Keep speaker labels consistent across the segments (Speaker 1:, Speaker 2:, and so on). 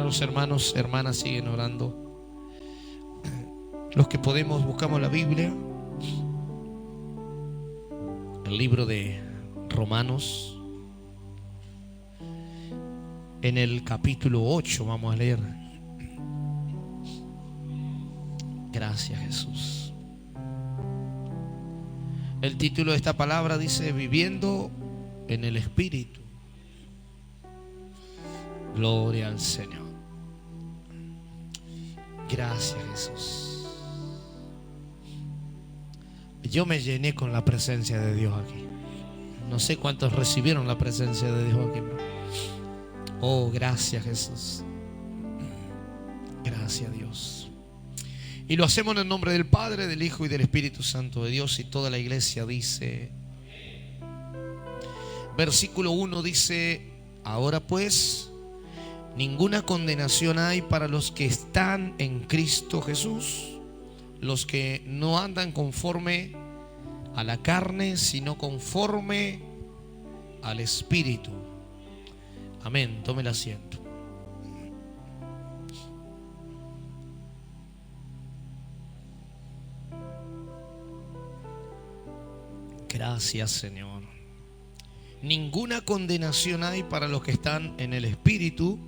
Speaker 1: los hermanos, hermanas siguen orando. Los que podemos, buscamos la Biblia, el libro de Romanos, en el capítulo 8 vamos a leer. Gracias, Jesús. El título de esta palabra dice: viviendo en el Espíritu. Gloria al Señor. Gracias, Jesús. Yo me llené con la presencia de Dios aquí. No sé cuántos recibieron la presencia de Dios aquí. Oh, gracias, Jesús. Gracias, Dios. Y lo hacemos en el nombre del Padre, del Hijo y del Espíritu Santo de Dios. Y toda la iglesia dice, versículo 1 dice: ahora pues, ninguna condenación hay para los que están en Cristo Jesús, los que no andan conforme a la carne, sino conforme al Espíritu. Amén. Tome el asiento. Gracias, Señor. Ninguna condenación hay para los que están en el Espíritu,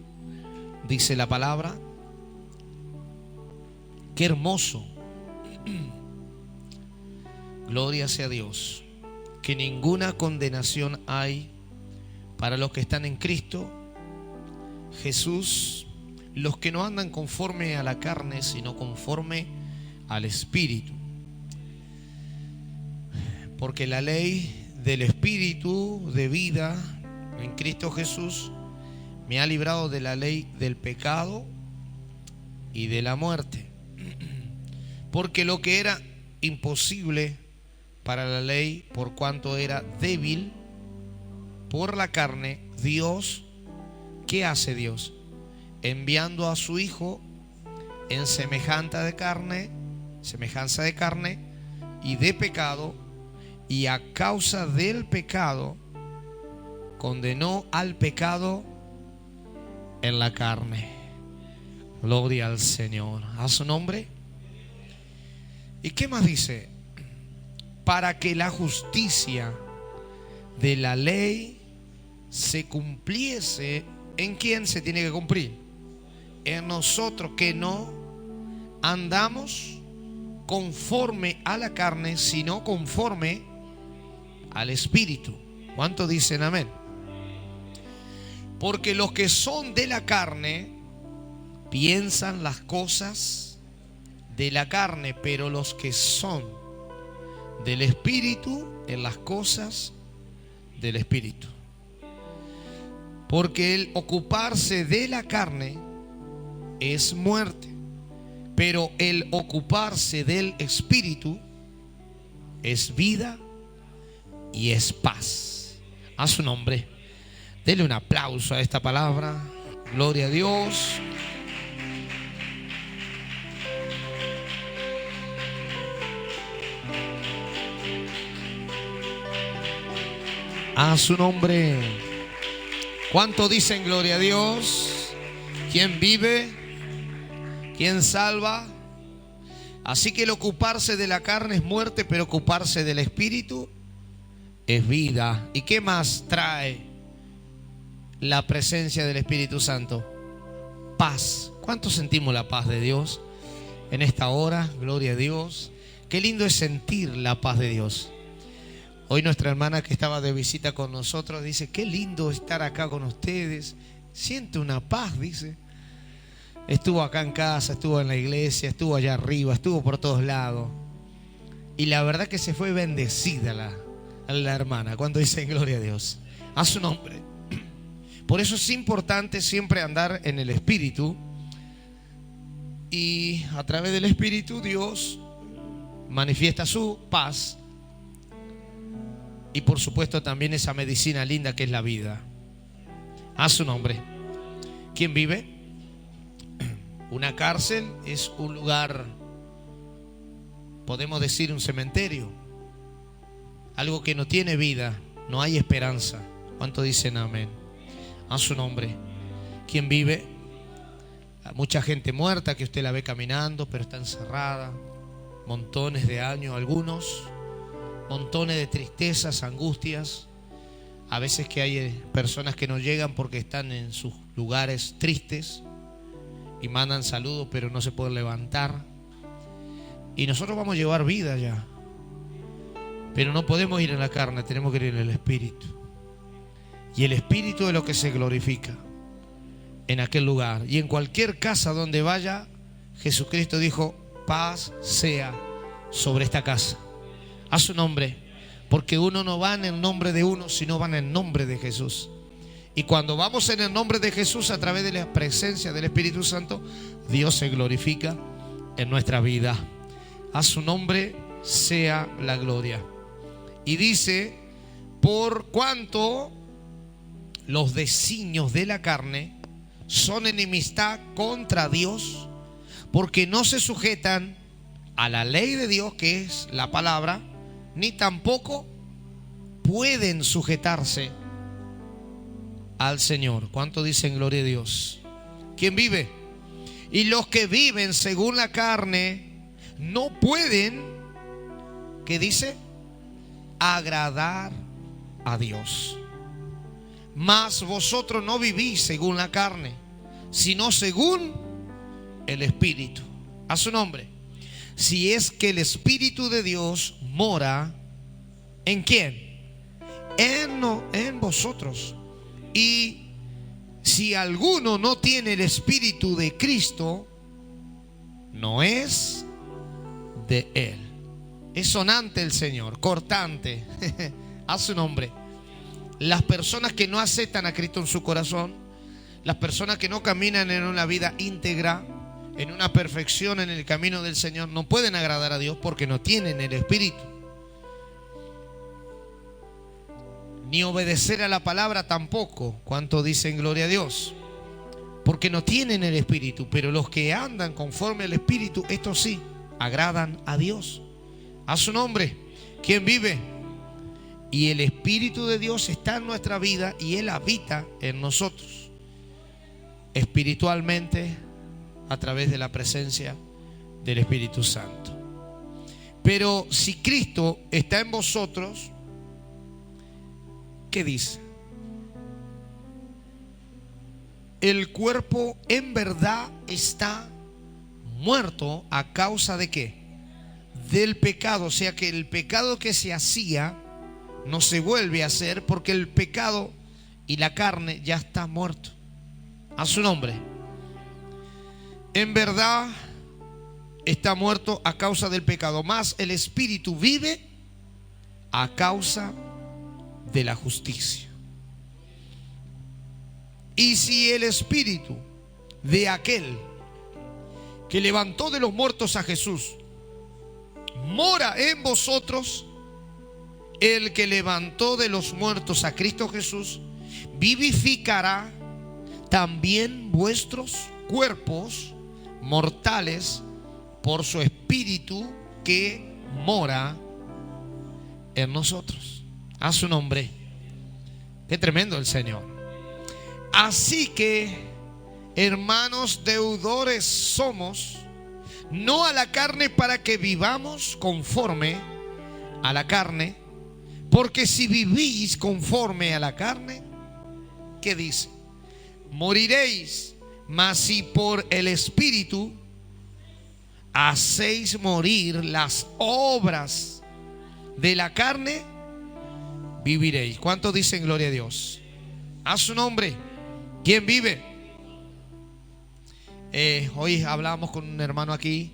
Speaker 1: dice la palabra. Qué hermoso. Gloria sea a Dios. Que ninguna condenación hay para los que están en Cristo Jesús, los que no andan conforme a la carne, sino conforme al Espíritu. Porque la ley del Espíritu de vida en Cristo Jesús me ha librado de la ley del pecado y de la muerte. Porque lo que era imposible para la ley, por cuanto era débil por la carne, Dios, ¿qué hace Dios? Enviando a su Hijo en semejanza de carne y de pecado, y a causa del pecado condenó al pecado en la carne. Gloria al Señor. A su nombre. ¿Y qué más dice? Para que la justicia de la ley se cumpliese. ¿En quién se tiene que cumplir? En nosotros, que no andamos conforme a la carne, sino conforme al Espíritu. ¿Cuántos dicen amén? Porque los que son de la carne piensan las cosas de la carne, pero los que son del Espíritu, en las cosas del Espíritu. Porque el ocuparse de la carne es muerte, pero el ocuparse del Espíritu es vida y es paz. A su nombre. Dele un aplauso a esta palabra. Gloria a Dios. A su nombre. ¿Cuánto dicen gloria a Dios? ¿Quién vive? ¿Quién salva? Así que el ocuparse de la carne es muerte, pero ocuparse del Espíritu es vida. ¿Y qué más trae la presencia del Espíritu Santo? Paz. ¿Cuánto sentimos la paz de Dios en esta hora? Gloria a Dios. Qué lindo es sentir la paz de Dios. Hoy nuestra hermana que estaba de visita con nosotros dice: qué lindo estar acá con ustedes. Siento una paz, dice. Estuvo acá en casa, estuvo en la iglesia, estuvo allá arriba, estuvo por todos lados. Y la verdad que se fue bendecida la hermana. ¿Cuánto dicen gloria a Dios? A su nombre. Por eso es importante siempre andar en el Espíritu. Y a través del Espíritu Dios manifiesta su paz. Y por supuesto también esa medicina linda que es la vida. A su nombre. ¿Quién vive? Una cárcel es un lugar, podemos decir un cementerio. Algo que no tiene vida, no hay esperanza. ¿Cuánto dicen amén? A su nombre. ¿Quién vive? Mucha gente muerta que usted la ve caminando, pero está encerrada. Montones de años, algunos. Montones de tristezas, angustias. A veces que hay personas que no llegan porque están en sus lugares tristes y mandan saludos, pero no se pueden levantar. Y nosotros vamos a llevar vida ya. Pero no podemos ir en la carne, tenemos que ir en el Espíritu. Y el Espíritu es lo que se glorifica en aquel lugar. Y en cualquier casa donde vaya, Jesucristo dijo: paz sea sobre esta casa. A su nombre. Porque uno no va en el nombre de uno, sino van en el nombre de Jesús. Y cuando vamos en el nombre de Jesús, a través de la presencia del Espíritu Santo, Dios se glorifica en nuestra vida. A su nombre sea la gloria. Y dice: por cuanto los designios de la carne son enemistad contra Dios, porque no se sujetan a la ley de Dios, que es la palabra, ni tampoco pueden sujetarse al Señor. ¿Cuánto dicen gloria a Dios? ¿Quién vive? Y los que viven según la carne no pueden, ¿qué dice? Agradar a Dios. Mas vosotros no vivís según la carne, sino según el Espíritu. A su nombre. Si es que el Espíritu de Dios mora, ¿en quién? En vosotros. Y si alguno no tiene el Espíritu de Cristo, no es de Él. Es sonante el Señor, cortante. A su nombre. Las personas que no aceptan a Cristo en su corazón, las personas que no caminan en una vida íntegra, en una perfección en el camino del Señor, no pueden agradar a Dios porque no tienen el Espíritu. Ni obedecer a la palabra tampoco. ¿Cuánto dicen gloria a Dios? Porque no tienen el Espíritu. Pero los que andan conforme al Espíritu, estos sí, agradan a Dios. A su nombre. ¿Quién vive? Y el Espíritu de Dios está en nuestra vida y Él habita en nosotros. Espiritualmente, a través de la presencia del Espíritu Santo. Pero si Cristo está en vosotros, ¿qué dice? El cuerpo en verdad está muerto a causa de ¿qué? Del pecado. O sea que el pecado que se hacía no se vuelve a hacer, porque el pecado y la carne ya está muerto. A su nombre. En verdad está muerto a causa del pecado, mas el Espíritu vive a causa de la justicia. Y si el Espíritu de aquel que levantó de los muertos a Jesús mora en vosotros, el que levantó de los muertos a Cristo Jesús vivificará también vuestros cuerpos mortales por su Espíritu que mora en nosotros. A su nombre. Qué tremendo el Señor. Así que, hermanos, deudores somos, no a la carne, para que vivamos conforme a la carne. Porque si vivís conforme a la carne, ¿qué dice? Moriréis. Mas si por el Espíritu hacéis morir las obras de la carne, viviréis. ¿Cuántos dicen gloria a Dios? A su nombre. ¿Quién vive? Hoy hablábamos con un hermano aquí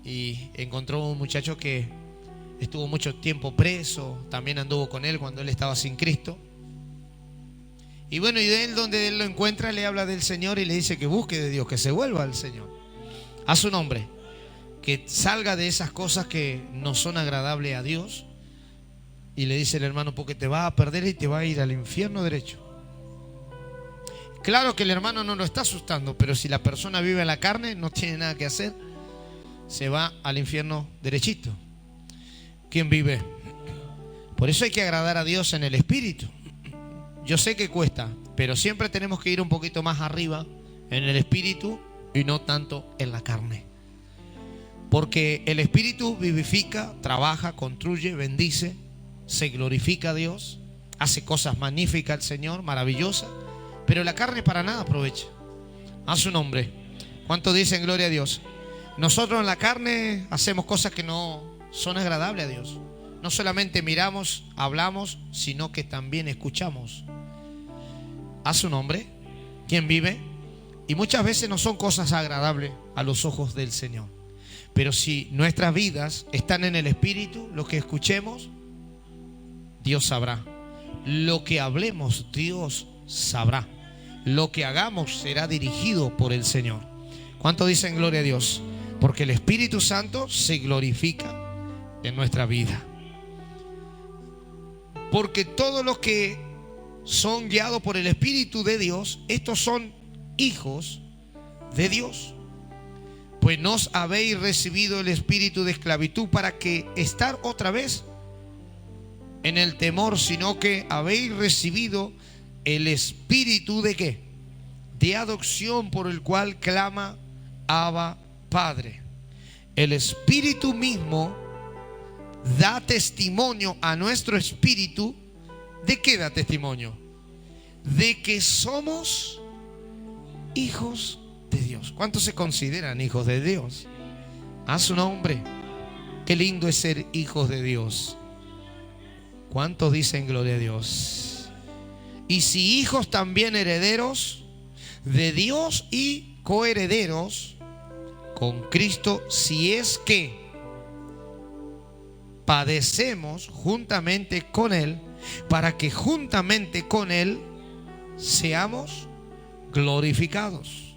Speaker 1: y encontró un muchacho que estuvo mucho tiempo preso. También anduvo con él cuando él estaba sin Cristo. Y bueno, y de él, donde él lo encuentra, le habla del Señor y le dice que busque de Dios, que se vuelva al Señor. A su nombre. Que salga de esas cosas que no son agradables a Dios. Y le dice el hermano: porque te vas a perder y te vas a ir al infierno derecho. Claro que el hermano no lo está asustando, pero si la persona vive en la carne, no tiene nada que hacer, se va al infierno derechito. ¿Quién vive? Por eso hay que agradar a Dios en el Espíritu. Yo sé que cuesta, pero siempre tenemos que ir un poquito más arriba en el espíritu y no tanto en la carne. Porque el espíritu vivifica, trabaja, construye, bendice, se glorifica a Dios, hace cosas magníficas al Señor, maravillosas, pero la carne para nada aprovecha. A su nombre. ¿Cuántos dicen gloria a Dios? Nosotros en la carne hacemos cosas que no son agradables a Dios. No solamente miramos, hablamos, sino que también escuchamos. A su nombre. ¿Quién vive? Y muchas veces no son cosas agradables a los ojos del Señor. Pero si nuestras vidas están en el Espíritu, lo que escuchemos, Dios sabrá. Lo que hablemos, Dios sabrá. Lo que hagamos será dirigido por el Señor. ¿Cuánto dicen gloria a Dios? Porque el Espíritu Santo se glorifica en nuestra vida. Porque todos los que son guiados por el Espíritu de Dios, estos son hijos de Dios. Pues no habéis recibido el espíritu de esclavitud para que estar otra vez en el temor, sino que habéis recibido el espíritu de ¿qué? De adopción, por el cual clama Abba, Padre. El Espíritu mismo da testimonio a nuestro espíritu. ¿De qué da testimonio? De que somos hijos de Dios. ¿Cuántos se consideran hijos de Dios? A su nombre. Qué lindo es ser hijos de Dios. ¿Cuántos dicen gloria a Dios? Y si hijos, también herederos de Dios y coherederos con Cristo, si es que padecemos juntamente con Él, para que juntamente con Él seamos glorificados.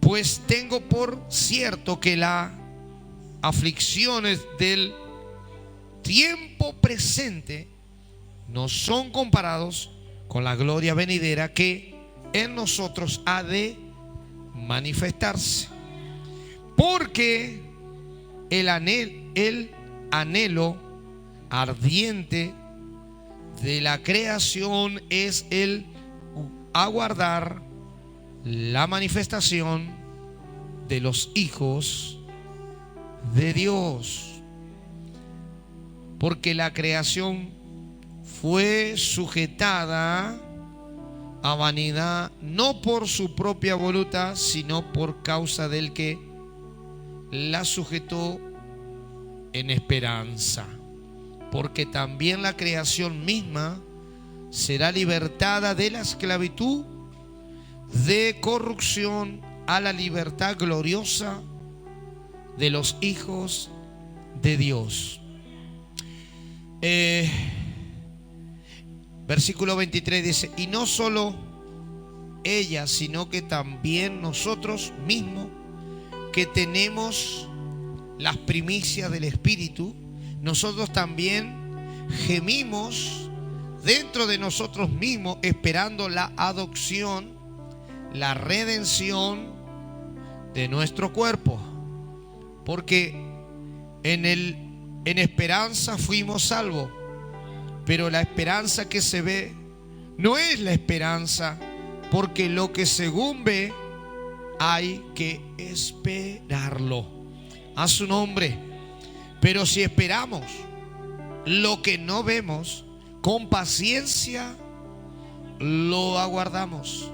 Speaker 1: Pues tengo por cierto que las aflicciones del tiempo presente no son comparados con la gloria venidera que en nosotros ha de manifestarse. Porque el anhelo ardiente de la creación es el aguardar la manifestación de los hijos de Dios. Porque la creación fue sujetada a vanidad, no por su propia voluntad, sino por causa del que la sujetó, en esperanza. Porque también la creación misma será libertada de la esclavitud de corrupción a la libertad gloriosa de los hijos de Dios. Versículo 23 dice: y no solo ella, sino que también nosotros mismos, que tenemos las primicias del Espíritu, nosotros también gemimos dentro de nosotros mismos, esperando la adopción, la redención de nuestro cuerpo. Porque en esperanza fuimos salvos. Pero la esperanza que se ve no es la esperanza, porque lo que según ve hay que esperarlo. A su nombre. Pero si esperamos lo que no vemos, con paciencia lo aguardamos.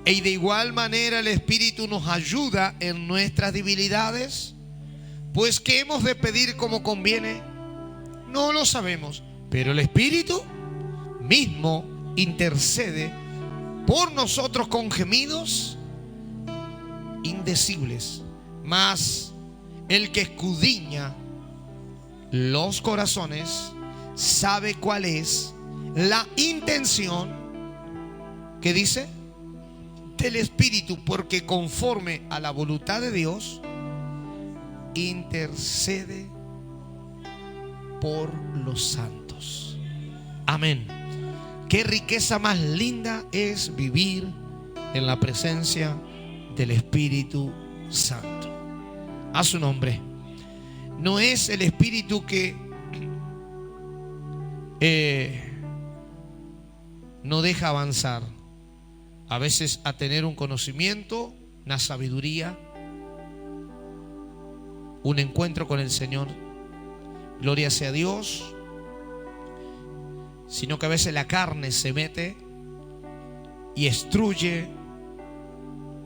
Speaker 1: Y de igual manera el Espíritu nos ayuda en nuestras debilidades. Pues ¿qué hemos de pedir como conviene? No lo sabemos. Pero el Espíritu mismo intercede por nosotros con gemidos indecibles. Mas el que escudriña los corazones sabe cuál es la intención, ¿qué dice? Del Espíritu, porque conforme a la voluntad de Dios intercede por los santos. Amén. Qué riqueza más linda es vivir en la presencia del Espíritu Santo. A su nombre. No es el Espíritu que no deja avanzar. a veces a tener un conocimiento, una sabiduría, un encuentro con el Señor. Gloria sea a Dios. Sino que a veces la carne se mete y destruye,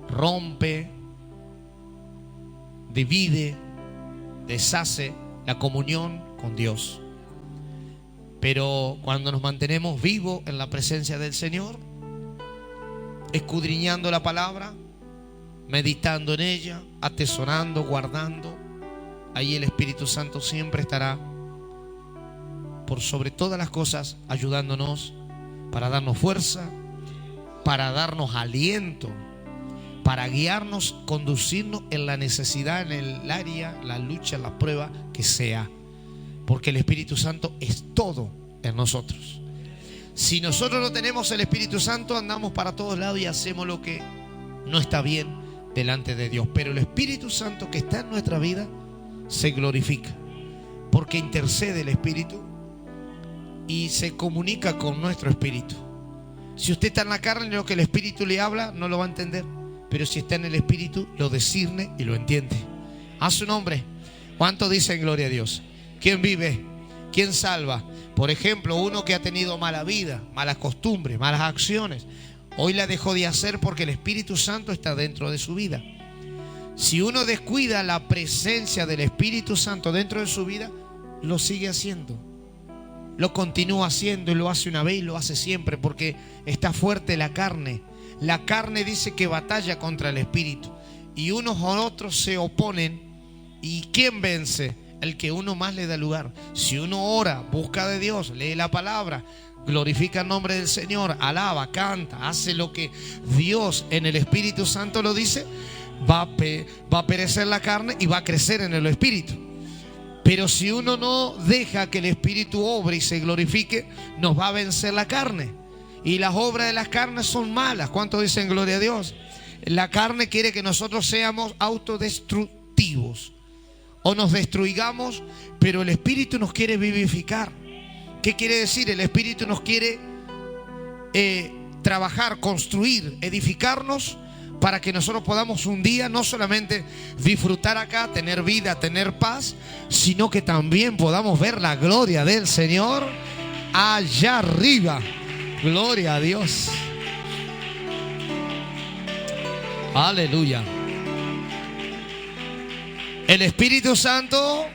Speaker 1: rompe, divide, deshace la comunión con Dios. Pero cuando nos mantenemos vivos en la presencia del Señor, escudriñando la palabra, meditando en ella, atesorando, guardando, ahí el Espíritu Santo siempre estará por sobre todas las cosas ayudándonos para darnos fuerza, para darnos aliento, para guiarnos, conducirnos en la necesidad, en el área, la lucha, la prueba que sea. Porque el Espíritu Santo es todo en nosotros. Si nosotros no tenemos el Espíritu Santo, andamos para todos lados y hacemos lo que no está bien delante de Dios. Pero el Espíritu Santo que está en nuestra vida se glorifica, porque intercede el Espíritu y se comunica con nuestro espíritu. Si usted está en la carne, lo que el Espíritu le habla no lo va a entender, pero si está en el Espíritu, lo discierne y lo entiende. A su nombre. ¿Cuánto dicen gloria a Dios? ¿Quién vive? ¿Quién salva? Por ejemplo, uno que ha tenido mala vida, malas costumbres, malas acciones, hoy la dejó de hacer porque el Espíritu Santo está dentro de su vida. Si uno descuida la presencia del Espíritu Santo dentro de su vida, lo sigue haciendo, lo continúa haciendo, y lo hace una vez y lo hace siempre, porque está fuerte la carne. La carne dice que batalla contra el Espíritu, y unos a otros se oponen. ¿Y quién vence? El que uno más le da lugar. Si uno ora, busca de Dios, lee la palabra, glorifica el nombre del Señor, alaba, canta, hace lo que Dios en el Espíritu Santo lo dice, va a perecer la carne y va a crecer en el Espíritu. Pero si uno no deja que el Espíritu obre y se glorifique, nos va a vencer la carne. Y las obras de las carnes son malas. ¿Cuántos dicen gloria a Dios? La carne quiere que nosotros seamos autodestructivos o nos destruigamos, pero el Espíritu nos quiere vivificar. ¿Qué quiere decir? El Espíritu nos quiere trabajar, construir, edificarnos, para que nosotros podamos un día no solamente disfrutar acá, tener vida, tener paz, sino que también podamos ver la gloria del Señor allá arriba. Gloria a Dios. Aleluya. El Espíritu Santo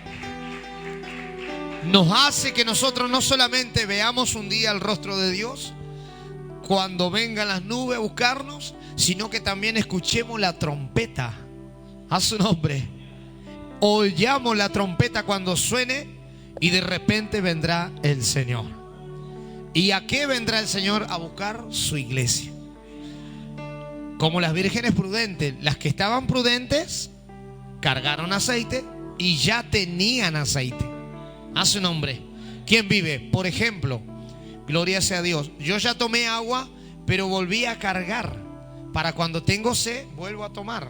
Speaker 1: nos hace que nosotros no solamente veamos un día el rostro de Dios cuando vengan las nubes a buscarnos, sino que también escuchemos la trompeta. A su nombre. Oyamos la trompeta cuando suene, y de repente vendrá el Señor. ¿Y a qué vendrá el Señor? A buscar su iglesia. Como las vírgenes prudentes. Las que estaban prudentes cargaron aceite y ya tenían aceite. A su nombre. ¿Quién vive? Por ejemplo, gloria sea a Dios, yo ya tomé agua, pero volví a cargar. Para cuando tengo sed, vuelvo a tomar.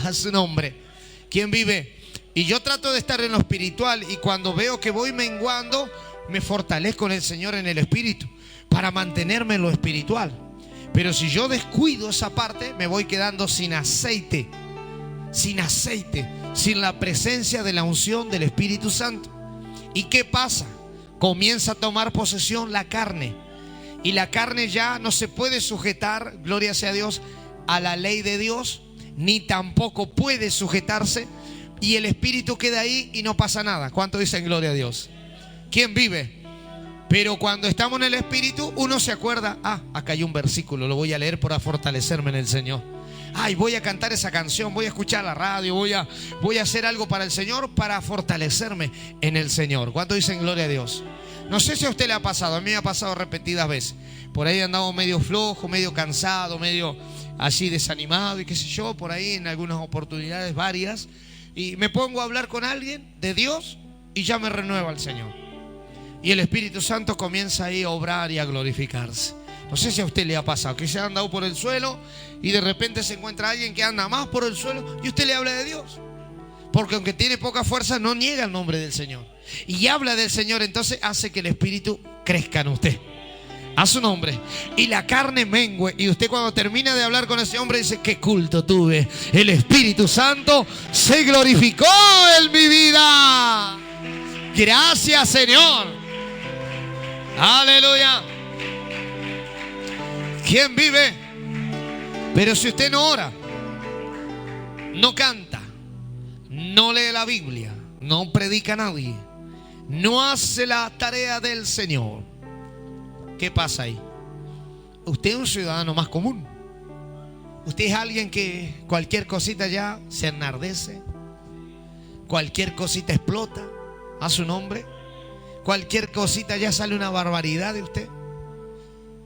Speaker 1: A su nombre. ¿Quién vive? Y yo trato de estar en lo espiritual, y cuando veo que voy menguando, me fortalezco en el Señor, en el Espíritu, para mantenerme en lo espiritual. Pero si yo descuido esa parte, me voy quedando sin aceite, sin la presencia de la unción del Espíritu Santo. ¿Y qué pasa? Comienza a tomar posesión la carne. Y la carne ya no se puede sujetar, gloria sea a Dios, a la ley de Dios, ni tampoco puede sujetarse, y el Espíritu queda ahí y no pasa nada. ¿Cuánto dicen gloria a Dios? ¿Quién vive? Pero cuando estamos en el Espíritu, uno se acuerda, acá hay un versículo, lo voy a leer para fortalecerme en el Señor. Voy a cantar esa canción, voy a escuchar la radio, voy a hacer algo para el Señor, para fortalecerme en el Señor. ¿Cuánto dicen gloria a Dios? No sé si a usted le ha pasado, a mí me ha pasado repetidas veces. Por ahí andamos medio flojo, medio cansado, medio así desanimado y qué sé yo, por ahí en algunas oportunidades varias. Y me pongo a hablar con alguien de Dios y ya me renueva el Señor. Y el Espíritu Santo comienza ahí a obrar y a glorificarse. No sé si a usted le ha pasado, que se ha andado por el suelo y de repente se encuentra alguien que anda más por el suelo y usted le habla de Dios. Porque aunque tiene poca fuerza, no niega el nombre del Señor. Y habla del Señor, entonces hace que el Espíritu crezca en usted. A su nombre. Y la carne mengue. Y usted cuando termina de hablar con ese hombre dice: qué culto tuve. El Espíritu Santo se glorificó en mi vida. Gracias, Señor. Aleluya. ¿Quién vive? Pero si usted no ora, no canta, no lee la Biblia, no predica a nadie, no hace la tarea del Señor, ¿qué pasa ahí? Usted es un ciudadano más común. Usted es alguien que cualquier cosita ya se enardece, cualquier cosita explota a su nombre, cualquier cosita ya sale una barbaridad de usted,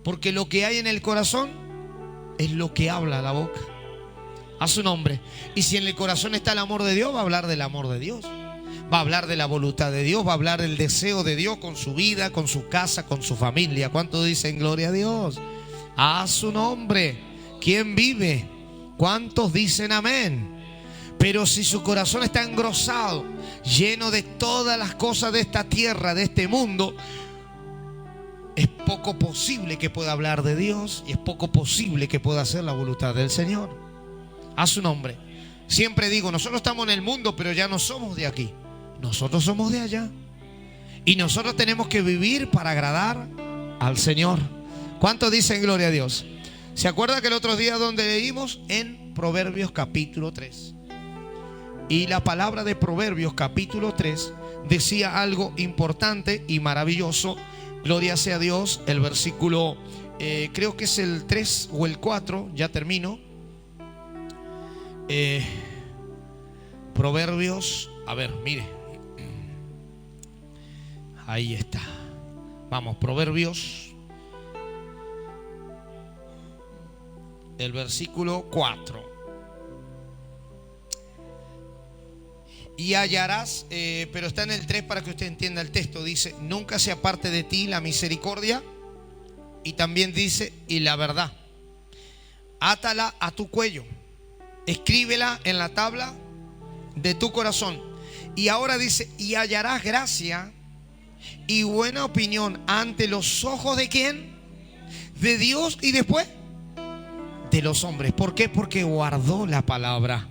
Speaker 1: porque lo que hay en el corazón es lo que habla la boca. A su nombre. Y si en el corazón está el amor de Dios, va a hablar del amor de Dios, va a hablar de la voluntad de Dios, va a hablar del deseo de Dios con su vida, con su casa, con su familia. ¿Cuántos dicen gloria a Dios? A su nombre. ¿Quién vive? ¿Cuántos dicen amén? Pero si su corazón está engrosado, lleno de todas las cosas de esta tierra, de este mundo, es poco posible que pueda hablar de Dios y es poco posible que pueda hacer la voluntad del Señor. A su nombre. Siempre digo, nosotros estamos en el mundo, pero ya no somos de aquí. Nosotros somos de allá. Y nosotros tenemos que vivir para agradar al Señor. ¿Cuántos dicen gloria a Dios? ¿Se acuerda que el otro día donde leímos? En Proverbios capítulo 3. Y la palabra de Proverbios capítulo 3 decía algo importante y maravilloso. Gloria sea a Dios. El versículo, creo que es el 3 o el 4, ya termino. Proverbios, a ver, mire. Ahí está. Vamos, Proverbios, el versículo 4. Y hallarás, pero está en el 3 para que usted entienda el texto. Dice: nunca se aparte de ti la misericordia. Y también dice: y la verdad. Átala a tu cuello. Escríbela en la tabla de tu corazón. Y ahora dice: y hallarás gracia y buena opinión ante los ojos ¿de quién? De Dios y después de los hombres. ¿Por qué? Porque guardó la palabra,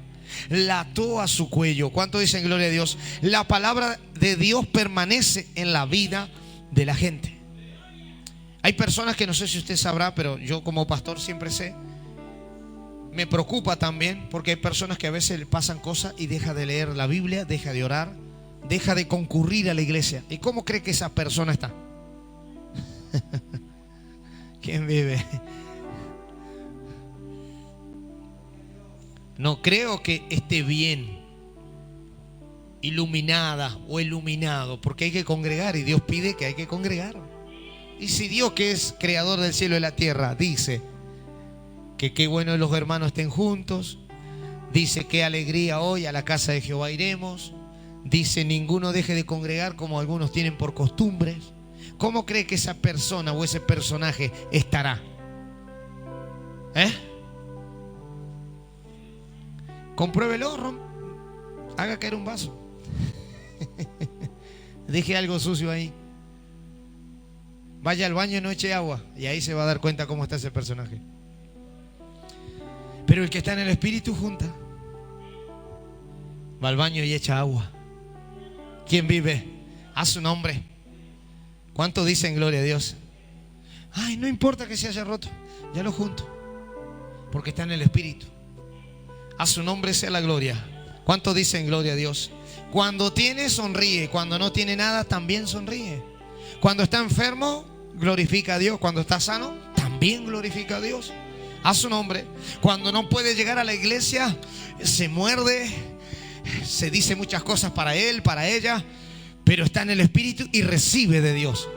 Speaker 1: la ató a su cuello. ¿Cuánto dicen gloria a Dios? La palabra de Dios permanece en la vida de la gente. Hay personas que no sé si usted sabrá, pero yo como pastor siempre sé. Me preocupa también porque hay personas que a veces le pasan cosas y deja de leer la Biblia, deja de orar, deja de concurrir a la iglesia. ¿Y cómo cree que esa persona está? ¿Quién vive? No creo que esté bien, iluminada o iluminado, porque hay que congregar y Dios pide que hay que congregar. Y si Dios, que es creador del cielo y la tierra, dice que qué bueno que los hermanos estén juntos, dice qué alegría hoy a la casa de Jehová iremos, dice ninguno deje de congregar como algunos tienen por costumbres, ¿cómo cree que esa persona o ese personaje estará? Compruébelo, haga caer un vaso. Deje algo sucio ahí. Vaya al baño y no eche agua, y ahí se va a dar cuenta cómo está ese personaje. Pero el que está en el Espíritu junta, va al baño y echa agua. ¿Quién vive? A su nombre. ¿Cuánto dicen gloria a Dios? Ay, no importa que se haya roto, ya lo junto, porque está en el Espíritu. A su nombre sea la gloria. ¿Cuánto dicen gloria a Dios? Cuando tiene, sonríe. Cuando no tiene nada, también sonríe. Cuando está enfermo, glorifica a Dios. Cuando está sano, también glorifica a Dios. A su nombre. Cuando no puede llegar a la iglesia, se muerde, se dice muchas cosas para él, para ella, pero está en el Espíritu y recibe de Dios.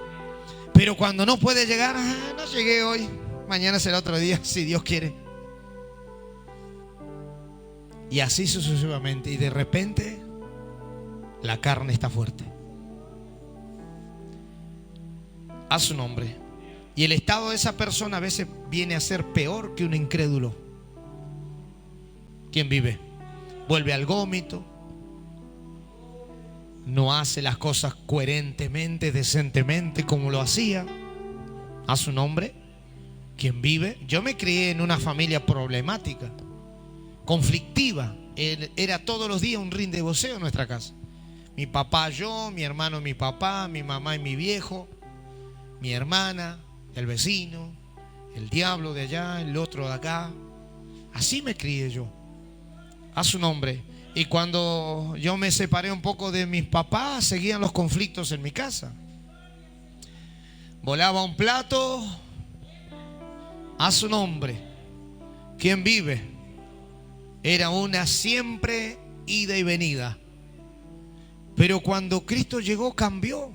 Speaker 1: Pero cuando no puede llegar, no llegué hoy, mañana será otro día, si Dios quiere. Y así sucesivamente. Y de repente la carne está fuerte. A su nombre. Y el estado de esa persona a veces viene a ser peor que un incrédulo. ¿Quién vive? Vuelve al gómito, no hace las cosas coherentemente, decentemente como lo hacía. A su nombre. ¿Quién vive? Yo me crié en una familia problemática, conflictiva. Era todos los días un ring de boxeo en nuestra casa. Mi papá, yo, mi hermano, mi papá, mi mamá y mi viejo, mi hermana, el vecino, el diablo de allá, el otro de acá. Así me crié yo. A su nombre. Y cuando yo me separé un poco de mis papás, seguían los conflictos en mi casa. Volaba un plato. A su nombre. ¿Quién vive? Era una siempre ida y venida. Pero cuando Cristo llegó, cambió.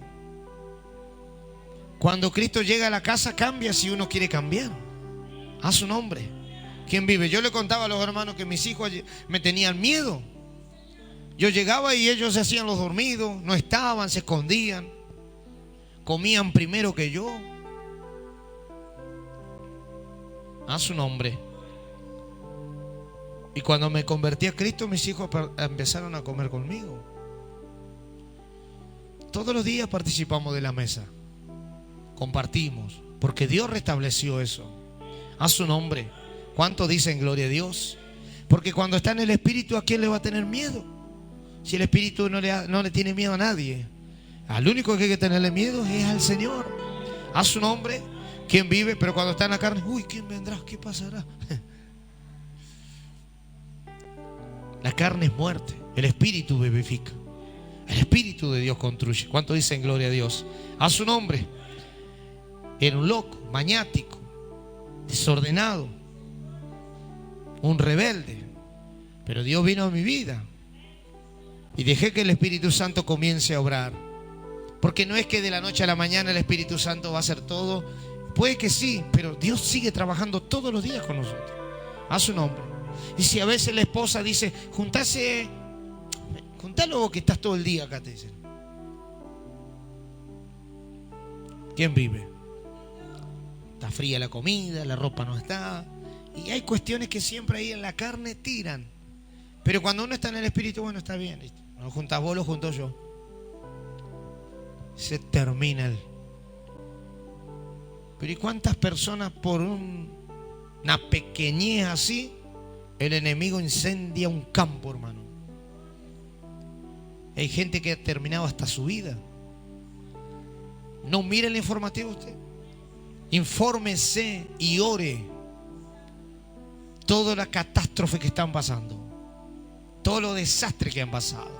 Speaker 1: Cuando Cristo llega a la casa, cambia si uno quiere cambiar. A su nombre. ¿Quién vive? Yo le contaba a los hermanos que mis hijos me tenían miedo. Yo llegaba y ellos se hacían los dormidos, no estaban, se escondían, comían primero que yo. A su nombre. Y cuando me convertí a Cristo, mis hijos empezaron a comer conmigo. Todos los días participamos de la mesa, compartimos, porque Dios restableció eso. A su nombre. ¿Cuánto dicen gloria a Dios? Porque cuando está en el Espíritu, ¿a quién le va a tener miedo? Si el Espíritu no le tiene miedo a nadie. Al único que hay que tenerle miedo es al Señor. A su nombre. ¿Quién vive? Pero cuando está en la carne, uy, ¿quién vendrá? ¿Qué pasará? La carne es muerte. El Espíritu vivifica. El Espíritu de Dios construye. ¿Cuánto dicen gloria a Dios? A su nombre. Era un loco, maniático, desordenado, un rebelde. Pero Dios vino a mi vida y dejé que el Espíritu Santo comience a obrar. Porque no es que de la noche a la mañana el Espíritu Santo va a hacer todo. Puede que sí, pero Dios sigue trabajando todos los días con nosotros. A su nombre. Y si a veces la esposa dice, juntalo vos que estás todo el día acá, te dicen. ¿Quién vive? Está fría la comida, la ropa no está. Y hay cuestiones que siempre ahí en la carne tiran. Pero cuando uno está en el Espíritu, bueno, está bien. No juntas vos, lo junto yo. Se termina el... Pero ¿y cuántas personas por una pequeñez así, el enemigo incendia un campo, hermano? Hay gente que ha terminado hasta su vida. No mire el informativo usted. Infórmese y ore. Toda la catástrofe que están pasando, todos los desastres que han pasado.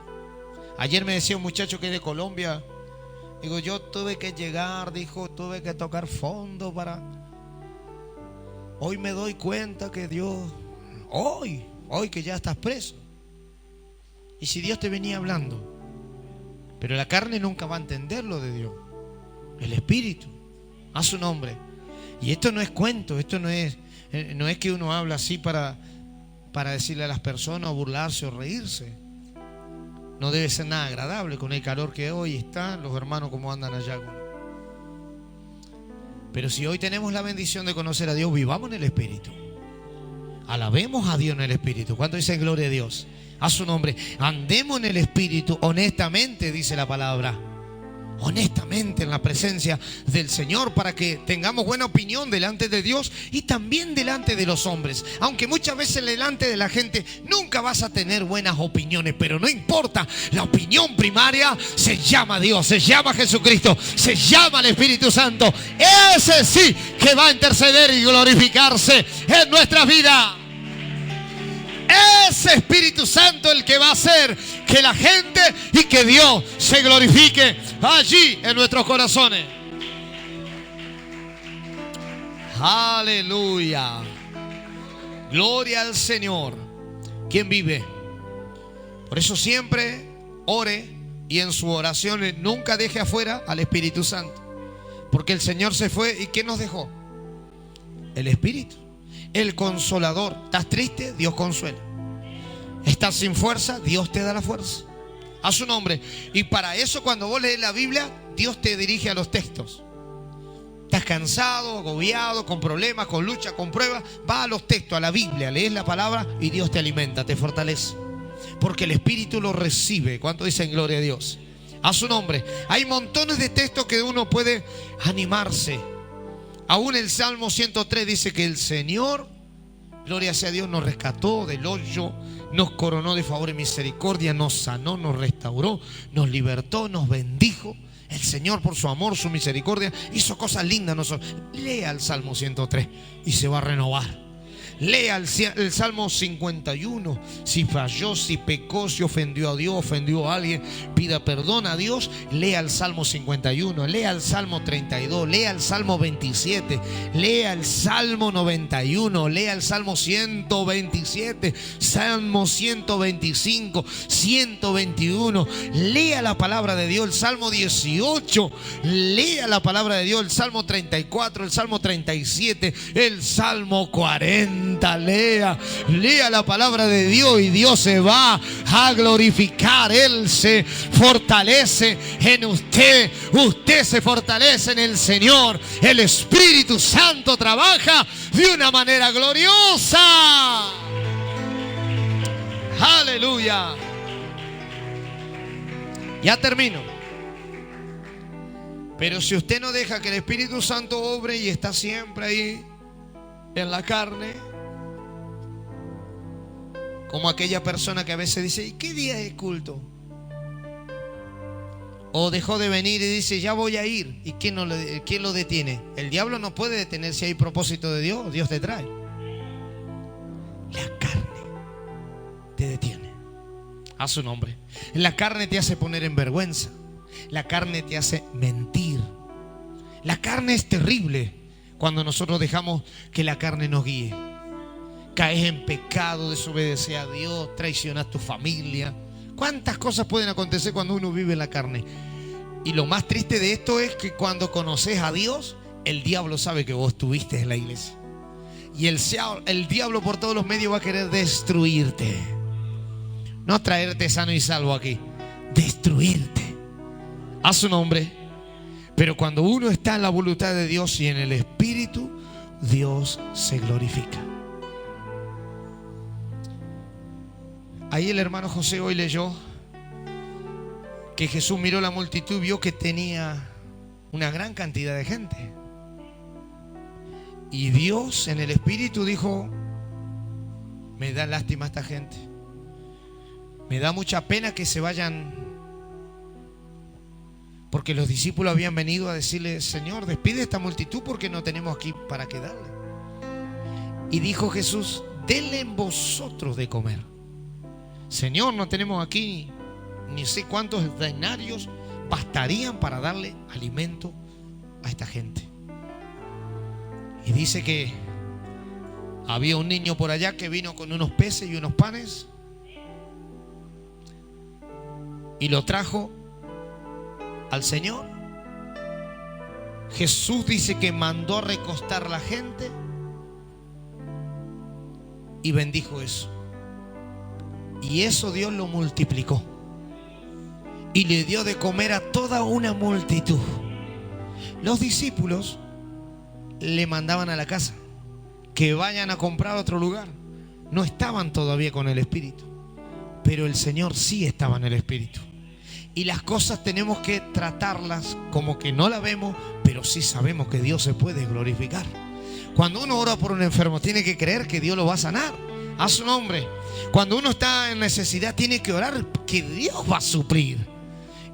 Speaker 1: Ayer me decía un muchacho que es de Colombia. Digo, yo tuve que llegar, dijo, tuve que tocar fondo para... Hoy me doy cuenta que Dios... Hoy que ya estás preso. Y si Dios te venía hablando. Pero la carne nunca va a entender lo de Dios. El Espíritu. A su nombre. Y esto no es cuento, esto no es que uno habla así para decirle a las personas o burlarse o reírse. No debe ser nada agradable con el calor que hoy está, los hermanos como andan allá. Pero si hoy tenemos la bendición de conocer a Dios, vivamos en el Espíritu. Alabemos a Dios en el Espíritu. ¿Cuánto dice gloria a Dios? A su nombre. Andemos en el Espíritu honestamente, dice la palabra. Honestamente en la presencia del Señor, para que tengamos buena opinión delante de Dios y también delante de los hombres. Aunque muchas veces delante de la gente nunca vas a tener buenas opiniones, pero no importa. La opinión primaria se llama Dios, se llama Jesucristo, se llama el Espíritu Santo. Ese sí que va a interceder y glorificarse en nuestras vidas. Ese Espíritu Santo el que va a hacer que la gente y que Dios se glorifique allí en nuestros corazones. Aleluya. Gloria al Señor. ¿Quién vive? Por eso siempre ore y en su oración nunca deje afuera al Espíritu Santo. Porque el Señor se fue y ¿quién nos dejó? El Espíritu. El Consolador. ¿Estás triste? Dios consuela. ¿Estás sin fuerza? Dios te da la fuerza. A su nombre. Y para eso cuando vos lees la Biblia, Dios te dirige a los textos. Estás cansado, agobiado, con problemas, con lucha, con pruebas, va a los textos, a la Biblia, lees la palabra y Dios te alimenta, te fortalece. Porque el Espíritu lo recibe. ¿Cuánto dicen gloria a Dios? A su nombre. Hay montones de textos que uno puede animarse. Aún el Salmo 103 dice que el Señor, gloria sea a Dios, nos rescató del hoyo, nos coronó de favor y misericordia, nos sanó, nos restauró, nos libertó, nos bendijo. El Señor, por su amor, su misericordia, hizo cosas lindas. Lea el Salmo 103 y se va a renovar. Lea el Salmo 51. Si falló, si pecó, si ofendió a Dios, ofendió a alguien, pida perdón a Dios. Lea el Salmo 51, lea el Salmo 32, lea el Salmo 27, lea el Salmo 91, lea el Salmo 127, Salmo 125, 121. Lea la palabra de Dios, el Salmo 18. Lea la palabra de Dios, el Salmo 34, el Salmo 37, el Salmo 40. Lea la palabra de Dios y Dios se va a glorificar. Él se fortalece en usted, usted se fortalece en el Señor. El Espíritu Santo trabaja de una manera gloriosa. Aleluya. Ya termino. Pero si usted no deja que el Espíritu Santo obre y está siempre ahí en la carne, como aquella persona que a veces dice: ¿y qué día es culto? O dejó de venir y dice: ya voy a ir. ¿Y quién lo detiene? El diablo no puede detener si hay propósito de Dios. Dios te trae. La carne te detiene. A su nombre. La carne te hace poner en vergüenza. La carne te hace mentir. La carne es terrible cuando nosotros dejamos que la carne nos guíe. Caes en pecado, desobedeces a Dios, traicionas a tu familia. ¿Cuántas cosas pueden acontecer cuando uno vive en la carne? Y lo más triste de esto es que cuando conoces a Dios, el diablo sabe que vos estuviste en la iglesia. Y el diablo por todos los medios va a querer destruirte. No traerte sano y salvo aquí, destruirte. A su nombre. Pero cuando uno está en la voluntad de Dios y en el Espíritu, Dios se glorifica. Ahí el hermano José hoy leyó que Jesús miró la multitud, vio que tenía una gran cantidad de gente. Y Dios en el Espíritu dijo: me da lástima a esta gente. Me da mucha pena que se vayan. Porque los discípulos habían venido a decirle: Señor, despide esta multitud porque no tenemos aquí para qué darle. Y dijo Jesús: denle vosotros de comer. Señor, no tenemos aquí ni sé cuántos denarios bastarían para darle alimento a esta gente. Y dice que había un niño por allá que vino con unos peces y unos panes y lo trajo al Señor. Jesús dice que mandó a recostar la gente y bendijo eso. Y eso Dios lo multiplicó y le dio de comer a toda una multitud. Los discípulos le mandaban a la casa que vayan a comprar a otro lugar. No estaban todavía con el Espíritu, pero el Señor sí estaba en el Espíritu. Y las cosas tenemos que tratarlas como que no la vemos, pero sí sabemos que Dios se puede glorificar. Cuando uno ora por un enfermo, tiene que creer que Dios lo va a sanar. A su nombre. Cuando uno está en necesidad, tiene que orar que Dios va a suplir.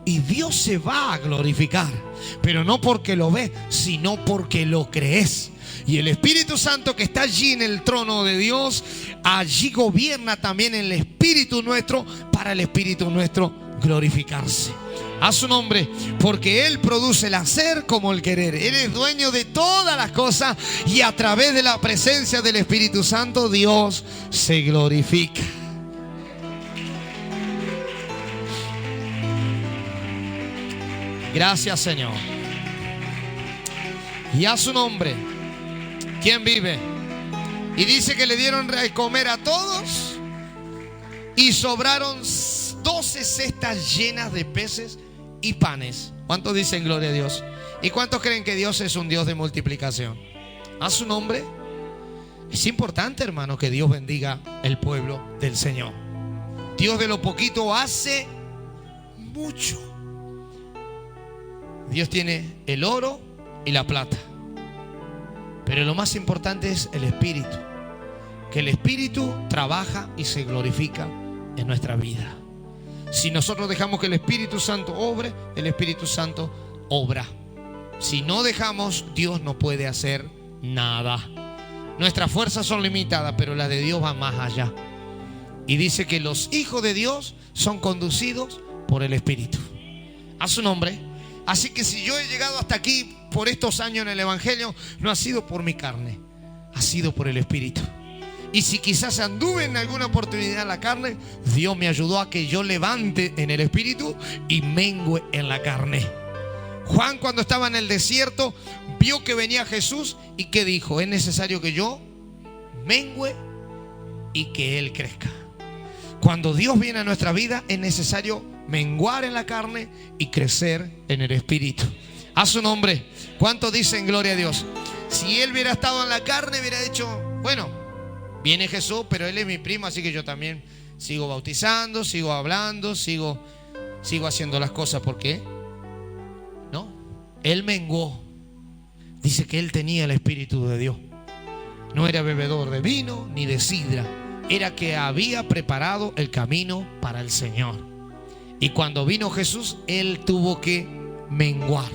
Speaker 1: Y Dios se va a glorificar. Pero no porque lo ves, sino porque lo crees. Y el Espíritu Santo que está allí en el trono de Dios, allí gobierna también el Espíritu nuestro, para el Espíritu nuestro glorificarse. A su nombre, porque Él produce el hacer como el querer. Él es dueño de todas las cosas y a través de la presencia del Espíritu Santo Dios se glorifica. Gracias, Señor. Y a su nombre, ¿quién vive? Y dice que le dieron de comer a todos y sobraron 12 cestas llenas de peces y panes. ¿Cuántos dicen gloria a Dios? ¿Y cuántos creen que Dios es un Dios de multiplicación? A su nombre. Es importante, hermano, que Dios bendiga el pueblo del Señor. Dios de lo poquito hace mucho. Dios tiene el oro y la plata. Pero lo más importante es el Espíritu. Que el Espíritu trabaja y se glorifica en nuestra vida. Si nosotros dejamos que el Espíritu Santo obre, el Espíritu Santo obra. Si no dejamos, Dios no puede hacer nada. Nuestras fuerzas son limitadas, pero las de Dios van más allá. Y dice que los hijos de Dios son conducidos por el Espíritu. A su nombre. Así que si yo he llegado hasta aquí por estos años en el Evangelio, no ha sido por mi carne, ha sido por el Espíritu. Y si quizás anduve en alguna oportunidad en la carne, Dios me ayudó a que yo levante en el Espíritu y mengue en la carne. Juan, cuando estaba en el desierto, vio que venía Jesús y que dijo: es necesario que yo mengue y que Él crezca. Cuando Dios viene a nuestra vida, es necesario menguar en la carne y crecer en el Espíritu. A su nombre. ¿Cuántos dicen gloria a Dios? Si Él hubiera estado en la carne, hubiera dicho: bueno, viene Jesús, pero Él es mi primo, así que yo también sigo bautizando, sigo hablando, sigo haciendo las cosas. ¿Por qué? No, Él menguó. Dice que Él tenía el Espíritu de Dios. No era bebedor de vino ni de sidra. Era que había preparado el camino para el Señor. Y cuando vino Jesús, Él tuvo que menguar.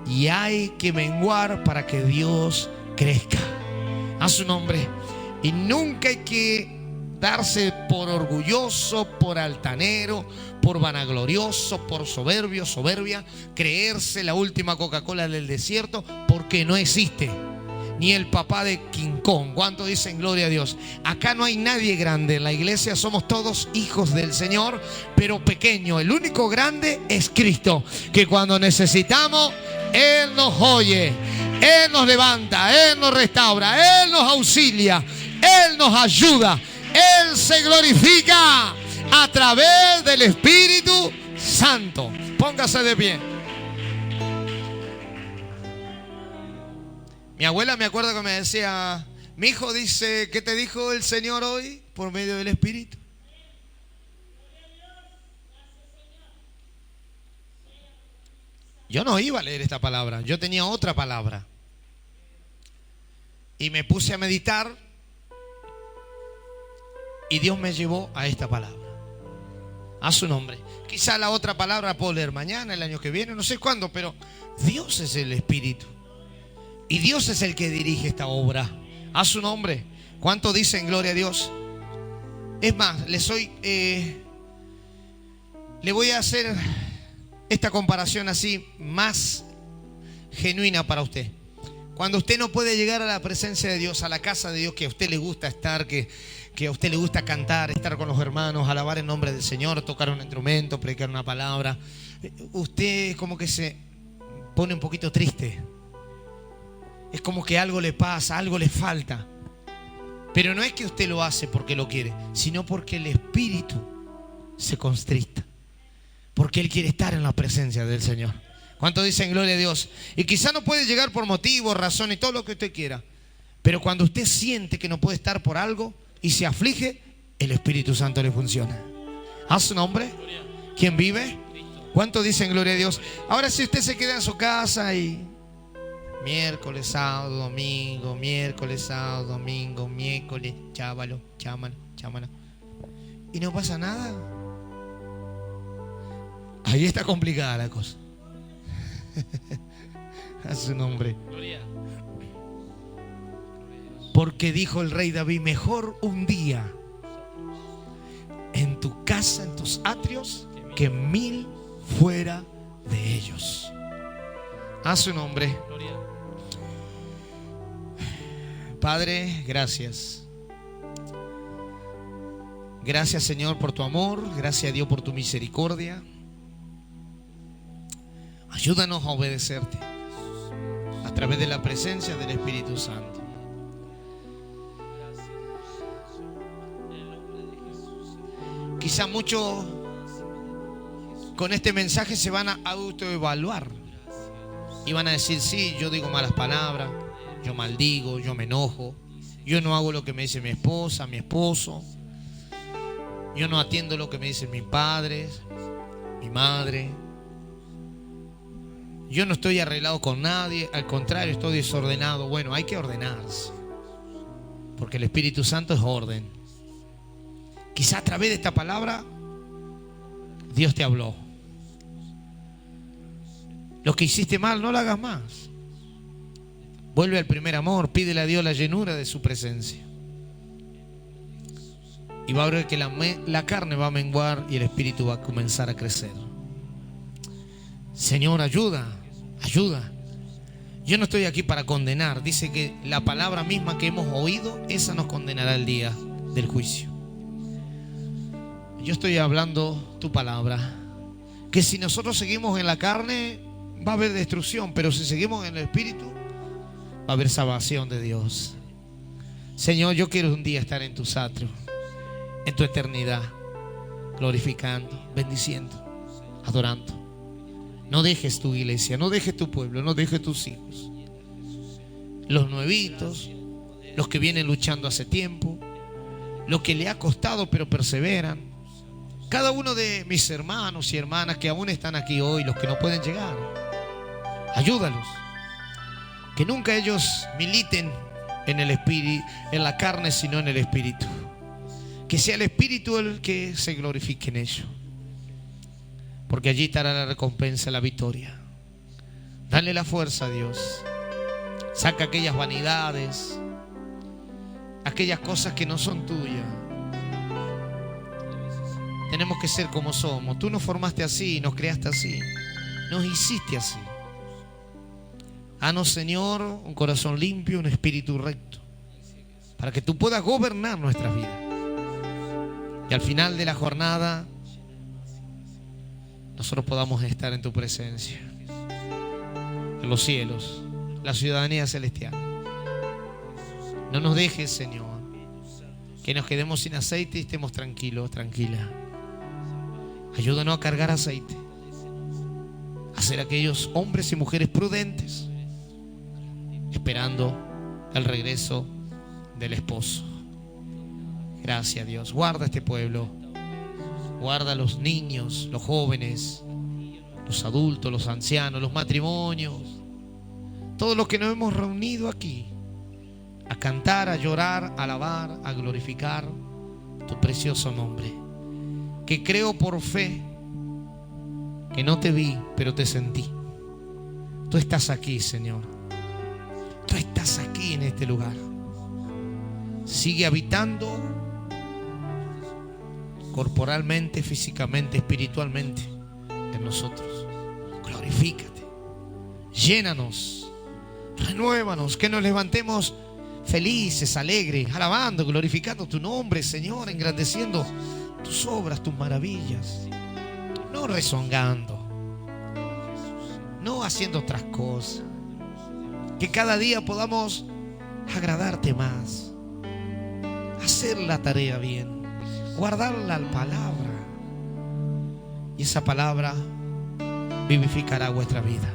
Speaker 1: Y hay que menguar para que Dios crezca. A su nombre. Y nunca hay que darse por orgulloso, por altanero, por vanaglorioso, por soberbio, soberbia, creerse la última Coca-Cola del desierto, porque no existe. Ni el papá de King Kong. ¿Cuánto dicen gloria a Dios? Acá no hay nadie grande. En la iglesia somos todos hijos del Señor, pero pequeño. El único grande es Cristo, que cuando necesitamos, Él nos oye, Él nos levanta, Él nos restaura, Él nos auxilia, Él nos ayuda. Él se glorifica a través del Espíritu Santo. Póngase de pie. Mi abuela, me acuerdo que me decía: mi hijo dice, ¿qué te dijo el Señor hoy por medio del Espíritu? Yo no iba a leer esta palabra, yo tenía otra palabra. Y me puse a meditar y Dios me llevó a esta palabra. A su nombre. Quizá la otra palabra la puedo leer mañana, el año que viene, no sé cuándo, pero Dios es el Espíritu. Y Dios es el que dirige esta obra. A su nombre. ¿Cuánto dicen gloria a Dios? Es más, le voy a hacer esta comparación así más genuina para usted. Cuando usted no puede llegar a la presencia de Dios, a la casa de Dios, que a usted le gusta estar, que a usted le gusta cantar, estar con los hermanos, alabar en nombre del Señor, tocar un instrumento, predicar una palabra, usted como que se pone un poquito triste. Es como que algo le pasa, algo le falta. Pero no es que usted lo hace porque lo quiere, sino porque el Espíritu se constricta. Porque Él quiere estar en la presencia del Señor. ¿Cuánto dicen gloria a Dios? Y quizá no puede llegar por motivo, razón y todo lo que usted quiera. Pero cuando usted siente que no puede estar por algo y se aflige, el Espíritu Santo le funciona. ¿A su nombre? ¿Quién vive? ¿Cuánto dicen gloria a Dios? Ahora, si usted se queda en su casa y miércoles, sábado, domingo, miércoles, sábado, domingo, miércoles, chábalo, chámalo, chámalo, y no pasa nada, ahí está complicada la cosa. A su nombre. Porque dijo el rey David: mejor un día en tu casa, en tus atrios, que 1000 fuera de ellos. A su nombre. Padre, gracias. Gracias, Señor, por tu amor. Gracias a Dios por tu misericordia. Ayúdanos a obedecerte a través de la presencia del Espíritu Santo. Quizá muchos con este mensaje se van a autoevaluar y van a decir: sí, yo digo malas palabras, yo maldigo, yo me enojo, yo no hago lo que me dice mi esposa, mi esposo, yo no atiendo lo que me dicen mis padres, mi madre, Yo no estoy arreglado con nadie, al contrario, estoy desordenado. Bueno, hay que ordenarse, porque el Espíritu Santo es orden. Quizá a través de esta palabra Dios te habló. Lo que hiciste mal, no lo hagas más. Vuelve al primer amor, pídele a Dios la llenura de su presencia. Y va a ver que la carne va a menguar y el espíritu va a comenzar a crecer. Señor, ayuda, ayuda. Yo no estoy aquí para condenar. Dice que la palabra misma que hemos oído, esa nos condenará el día del juicio. Yo estoy hablando tu palabra, que si nosotros seguimos en la carne va a haber destrucción, pero si seguimos en el espíritu va a haber salvación de Dios. Señor, yo quiero un día estar en tus atrios, en tu eternidad, glorificando, bendiciendo, adorando. No dejes tu iglesia, no dejes tu pueblo, no dejes tus hijos, los nuevitos, los que vienen luchando hace tiempo, los que le ha costado pero perseveran. Cada uno de mis hermanos y hermanas que aún están aquí hoy, los que no pueden llegar, ayúdalos. Que nunca ellos militen en el espíritu, en la carne, sino en el espíritu. Que sea el espíritu el que se glorifique en ellos, porque allí estará la recompensa, la victoria. Dale la fuerza a Dios. Saca aquellas vanidades, aquellas cosas que no son tuyas. Tenemos que ser como somos. Tú nos formaste así, nos creaste así, nos hiciste así. Danos, Señor, un corazón limpio, un espíritu recto, para que tú puedas gobernar nuestras vidas. Y al final de la jornada nosotros podamos estar en tu presencia, en los cielos, la ciudadanía celestial. No nos dejes, Señor, que nos quedemos sin aceite y estemos tranquilos, tranquila. Ayúdanos a cargar aceite, a ser aquellos hombres y mujeres prudentes, esperando el regreso del esposo. Gracias, Dios. Guarda este pueblo. Guarda a los niños, los jóvenes, los adultos, los ancianos, los matrimonios, todos los que nos hemos reunido aquí a cantar, a llorar, a alabar, a glorificar tu precioso nombre. Que creo por fe que no te vi, pero te sentí. Tú estás aquí, Señor. Tú estás aquí en este lugar. Sigue habitando corporalmente, físicamente, espiritualmente en nosotros. Glorifícate. Llénanos. Renuévanos. Que nos levantemos felices, alegres, alabando, glorificando tu nombre, Señor, engrandeciendo tus obras, tus maravillas. No rezongando, no haciendo otras cosas. Que cada día podamos agradarte más, hacer la tarea bien, guardar la palabra, y esa palabra vivificará vuestra vida.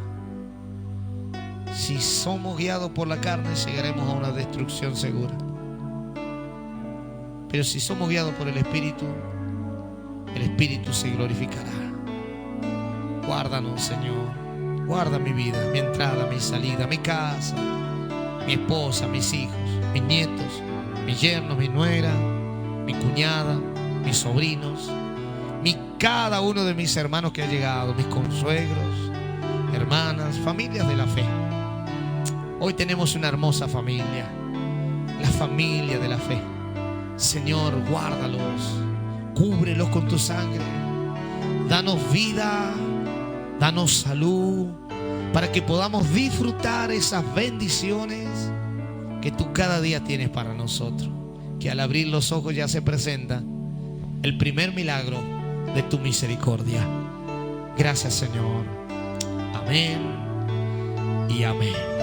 Speaker 1: Si somos guiados por la carne, llegaremos a una destrucción segura. Pero si somos guiados por el Espíritu se glorificará. Guárdanos, Señor. Guarda mi vida, mi entrada, mi salida, mi casa, mi esposa, mis hijos, mis nietos, mis yernos, mi nuera, mi cuñada, mis sobrinos, cada uno de mis hermanos que ha llegado, mis consuegros, hermanas, familias de la fe. Hoy tenemos una hermosa familia, la familia de la fe. Señor, guárdalos, cúbrelos con tu sangre. Danos vida, danos salud, para que podamos disfrutar esas bendiciones que tú cada día tienes para nosotros. Que al abrir los ojos ya se presenta el primer milagro de tu misericordia. Gracias, Señor. Amén y amén.